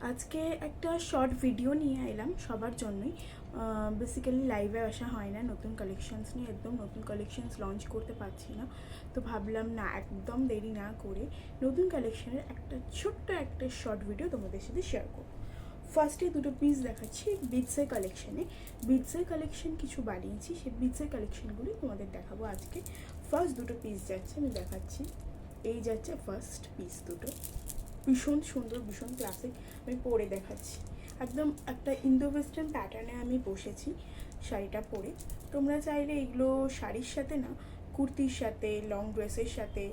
আজকে একটা short video নিয়ে এলাম সবার জন্যই। বেসিক্যালি লাইভে আসা হয় না, নতুন কালেকশনস নিয়ে একদম নতুন কালেকশনস লঞ্চ করতে পারছি না, তো ভাবলাম না একদম দেরি না করে নতুন কালেকশনের একটা ছোট্ট একটা শর্ট ভিডিও তোমাদের সাথে শেয়ার করব। ফার্স্টে দুটো পিস দেখাচ্ছি বিটসের কালেকশানে। বিটসের কালেকশন কিছু বানিয়েছি, সেই বিটসের কালেকশনগুলি তোমাদের দেখাবো আজকে। ফার্স্ট দুটো পিস যাচ্ছে, আমি দেখাচ্ছি। এই যাচ্ছে ফার্স্ট পিস দুটো, ভীষণ সুন্দর, ভীষণ ক্লাসিক। আমি পরে দেখাচ্ছি। একদম একটা ইন্দো ওয়েস্টার্ন প্যাটার্নে আমি বসেছি শাড়িটা পরে। তোমরা চাইলে এগুলো শাড়ির সাথে না, কুর্তির সাথে, লং ড্রেসের সাথে,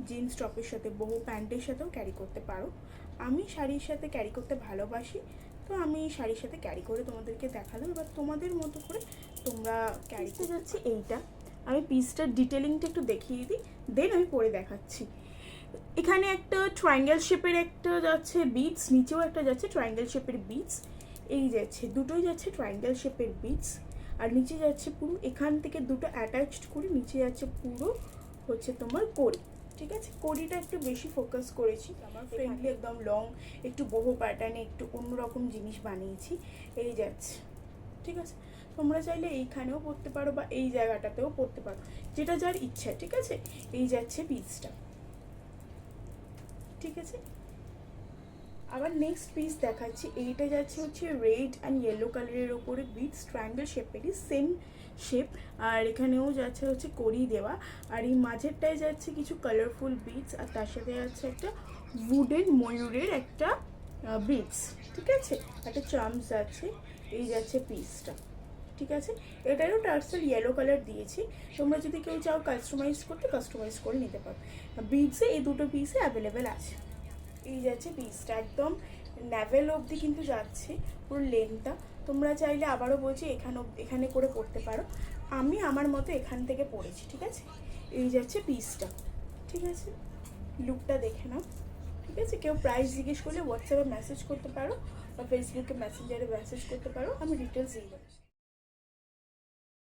জিন্স টপের সাথে, বহু প্যান্টের সাথেও ক্যারি করতে পারো। আমি শাড়ির সাথে ক্যারি করতে ভালোবাসি, তো আমি শাড়ির সাথে ক্যারি করে তোমাদেরকে দেখালাম। এবার তোমাদের মতো করে তোমরা ক্যারি করতে যাচ্ছি। এইটা আমি পিসটার ডিটেলিংটা একটু দেখিয়ে দিই, দেন আমি পরে দেখাচ্ছি। এখানে একটা ট্রায়াঙ্গেল শেপের একটা যাচ্ছে বিটস, নিচেও একটা যাচ্ছে ট্রায়াঙ্গেল শেপের বিটস। এই যাচ্ছে, দুটোই যাচ্ছে ট্রায়াঙ্গেল শেপের বিটস। আর নিচে যাচ্ছে পুরো, এখান থেকে দুটো অ্যাটাচড করে নিচে যাচ্ছে পুরো হচ্ছে তোমার কড়ি। ঠিক আছে, কড়িটা একটু বেশি ফোকাস করেছি, আমার ফ্রেন্ডলি একদম লং, একটু বহু প্যাটার্নে একটু অন্যরকম জিনিস বানিয়েছি। এই যাচ্ছে, ঠিক আছে। তোমরা চাইলে এইখানেও পরতে পারো বা এই জায়গাটাতেও পরতে পারো, যেটা যার ইচ্ছা। ঠিক আছে, এই যাচ্ছে পিসটা। ঠিক আছে, আবার নেক্সট পিস দেখাচ্ছি। এইটা যাচ্ছে হচ্ছে রেড অ্যান্ড ইয়েলো কালারের ওপরে বিটস, ট্রায়াঙ্গেল শেপেরই সেম শেপ। আর এখানেও যাচ্ছে হচ্ছে কড়ি দেওয়া, আর এই মাঝেরটায় যাচ্ছে কিছু কালারফুল বিটস, আর তার সাথে যাচ্ছে একটা উডেন ময়ূরের একটা বিটস। ঠিক আছে, একটা চার্মস যাচ্ছে। এই যাচ্ছে পিসটা। ঠিক আছে, এটারও টার্সেল ইয়েলো কালার দিয়েছি। তোমরা যদি কেউ চাও কাস্টমাইজ করতে, কাস্টমাইজ করে নিতে পারো। বিটসে এই দুটো পিসে অ্যাভেলেবেল আছে। এই যাচ্ছে পিসটা, একদম ন্যাভেল অবধি কিন্তু যাচ্ছে পুরো লেনটা। তোমরা চাইলে আবারও বলছি এখানে করে পড়তে পারো, আমি আমার মতো এখান থেকে পড়েছি। ঠিক আছে, এই যাচ্ছে পিসটা। ঠিক আছে, লুকটা দেখে নাও। ঠিক আছে, কেউ প্রাইস জিজ্ঞেস করলে হোয়াটসঅ্যাপে মেসেজ করতে পারো বা ফেসবুকে মেসেঞ্জারে মেসেজ করতে পারো, আমি ডিটেলস দিয়ে দেবো।